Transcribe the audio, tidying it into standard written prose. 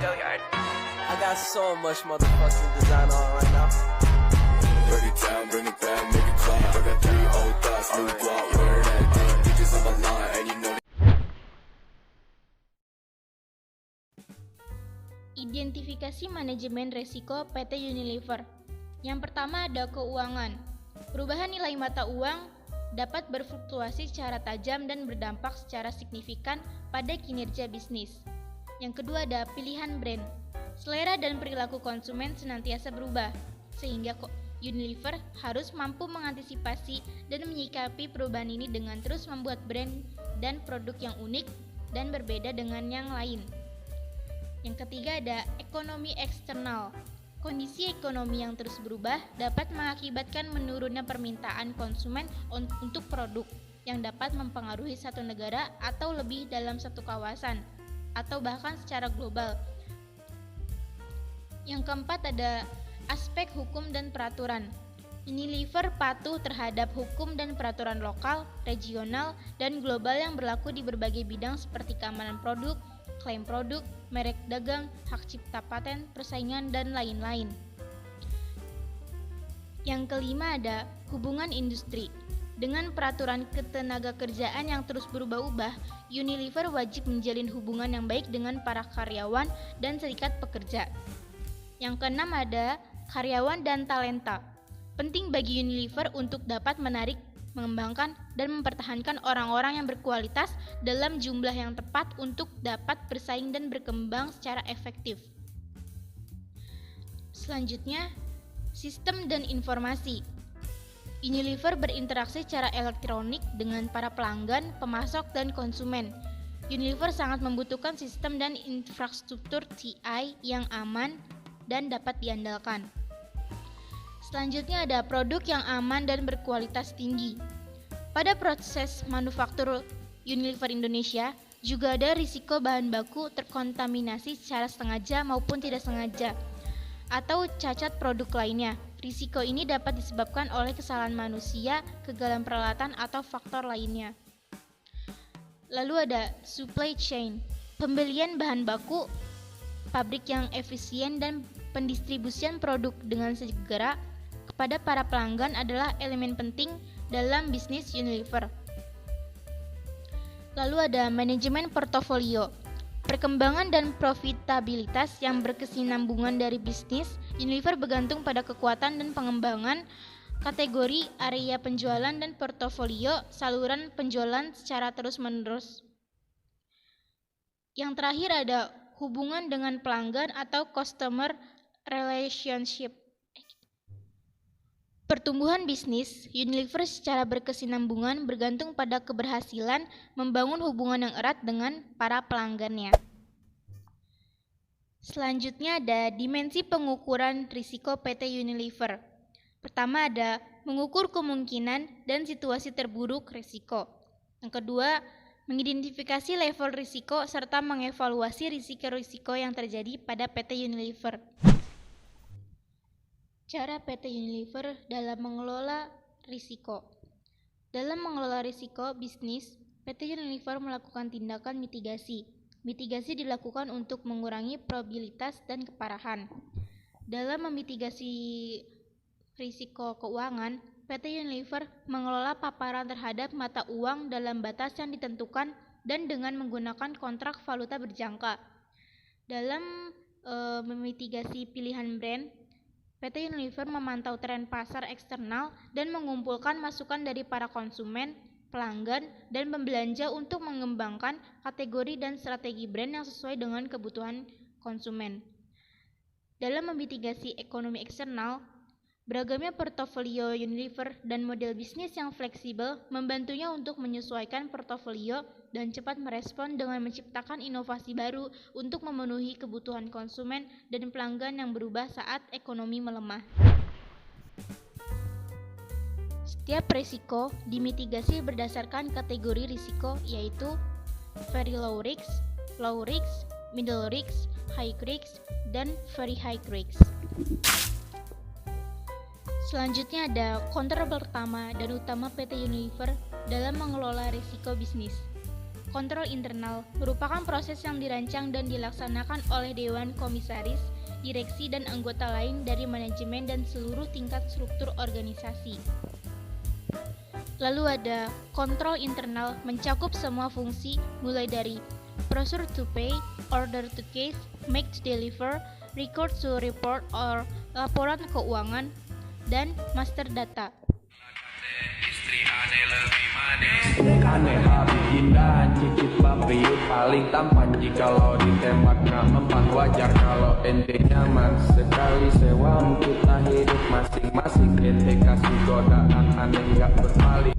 I got so much motherfucking design on right now. Break it down, bring it back, make it clap. I got 3 old thoughts, new guap, where that thing, bitches on my line, and you know. Identifikasi manajemen resiko PT Unilever. Yang pertama ada keuangan. Perubahan nilai mata uang dapat berfluktuasi secara tajam dan berdampak secara signifikan pada kinerja bisnis. Yang kedua ada pilihan brand. Selera dan perilaku konsumen senantiasa berubah, sehingga Unilever harus mampu mengantisipasi dan menyikapi perubahan ini dengan terus membuat brand dan produk yang unik dan berbeda dengan yang lain. Yang ketiga ada ekonomi eksternal. Kondisi ekonomi yang terus berubah dapat mengakibatkan menurunnya permintaan konsumen untuk produk yang dapat mempengaruhi satu negara atau lebih dalam satu kawasan atau bahkan secara global. Yang keempat ada aspek hukum dan peraturan. Unilever patuh terhadap hukum dan peraturan lokal, regional, dan global yang berlaku di berbagai bidang seperti keamanan produk, klaim produk, merek dagang, hak cipta paten, persaingan, dan lain-lain. Yang kelima ada hubungan industri. Dengan peraturan ketenagakerjaan yang terus berubah-ubah, Unilever wajib menjalin hubungan yang baik dengan para karyawan dan serikat pekerja. Yang keenam ada karyawan dan talenta. Penting bagi Unilever untuk dapat menarik, mengembangkan, dan mempertahankan orang-orang yang berkualitas dalam jumlah yang tepat untuk dapat bersaing dan berkembang secara efektif. Selanjutnya, sistem dan informasi. Unilever berinteraksi secara elektronik dengan para pelanggan, pemasok, dan konsumen. Unilever sangat membutuhkan sistem dan infrastruktur TI yang aman dan dapat diandalkan. Selanjutnya ada produk yang aman dan berkualitas tinggi. Pada proses manufaktur Unilever Indonesia, juga ada risiko bahan baku terkontaminasi secara sengaja maupun tidak sengaja, atau cacat produk lainnya. Risiko ini dapat disebabkan oleh kesalahan manusia, kegagalan peralatan, atau faktor lainnya. Lalu ada supply chain, pembelian bahan baku, pabrik yang efisien, dan pendistribusian produk dengan segera kepada para pelanggan adalah elemen penting dalam bisnis Unilever. Lalu ada manajemen portofolio. Perkembangan dan profitabilitas yang berkesinambungan dari bisnis Unilever bergantung pada kekuatan dan pengembangan kategori, area penjualan, dan portofolio saluran penjualan secara terus-menerus. Yang terakhir ada hubungan dengan pelanggan atau customer relationship. Pertumbuhan bisnis Unilever secara berkesinambungan bergantung pada keberhasilan membangun hubungan yang erat dengan para pelanggannya. Selanjutnya ada dimensi pengukuran risiko PT Unilever. Pertama ada mengukur kemungkinan dan situasi terburuk risiko. Yang kedua, mengidentifikasi level risiko serta mengevaluasi risiko-risiko yang terjadi pada PT Unilever. Cara PT Unilever dalam mengelola risiko. Dalam mengelola risiko bisnis, PT Unilever melakukan tindakan mitigasi. Mitigasi dilakukan untuk mengurangi probabilitas dan keparahan. Dalam memitigasi risiko keuangan, PT Unilever mengelola paparan terhadap mata uang dalam batas yang ditentukan dan dengan menggunakan kontrak valuta berjangka. Dalam memitigasi pilihan brand, PT Unilever memantau tren pasar eksternal dan mengumpulkan masukan dari para konsumen, pelanggan, dan pembelanja untuk mengembangkan kategori dan strategi brand yang sesuai dengan kebutuhan konsumen. Dalam memitigasi ekonomi eksternal, beragamnya portofolio Unilever dan model bisnis yang fleksibel membantunya untuk menyesuaikan portofolio dan cepat merespon dengan menciptakan inovasi baru untuk memenuhi kebutuhan konsumen dan pelanggan yang berubah saat ekonomi melemah. Setiap risiko dimitigasi berdasarkan kategori risiko, yaitu very low risk, middle risk, high risk, dan very high risk. Selanjutnya ada kontrol pertama dan utama PT Unilever dalam mengelola risiko bisnis. Kontrol internal merupakan proses yang dirancang dan dilaksanakan oleh Dewan Komisaris, direksi dan anggota lain dari manajemen dan seluruh tingkat struktur organisasi. Lalu ada kontrol internal mencakup semua fungsi mulai dari procure to pay, order to cash, make to deliver, record to report or laporan keuangan, dan master data. Istri aneh lebih manis, aneh habis indah, cicit bapriut paling tampan. Jikalau ditembak gak mempan, wajar kalau ente nyaman. Sekali sewa untuk hidup masing-masing, ente kasih godaan aneh gak berpaling.